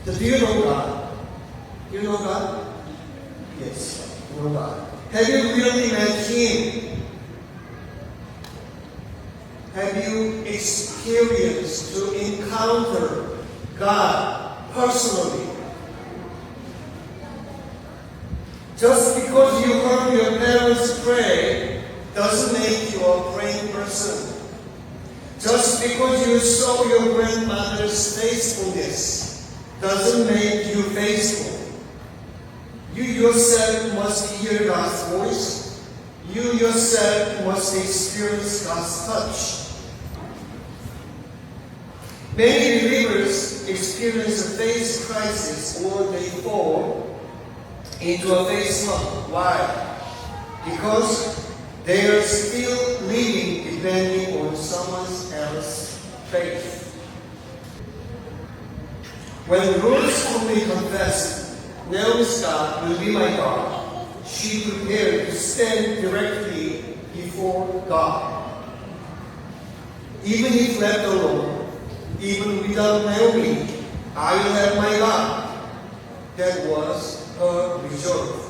So do you know God? Do you know God? Yes, you know God. Have you really met Him? Have you experienced to encounter God personally? Just because you heard your parents pray doesn't make you a praying person. Just because you saw your grandmother's faithfulness doesn't make you faithful. You yourself must hear God's voice. You yourself must experience God's touch. Many believers experience a faith crisis or they fall into a faith slump. Why? Because they are still living depending on someone else's faith. When Ruth humbly confessed, "Naomi's God will be my God," she prepared to stand directly before God. Even if left alone, even without Naomi, I will have my God. That was her resolve.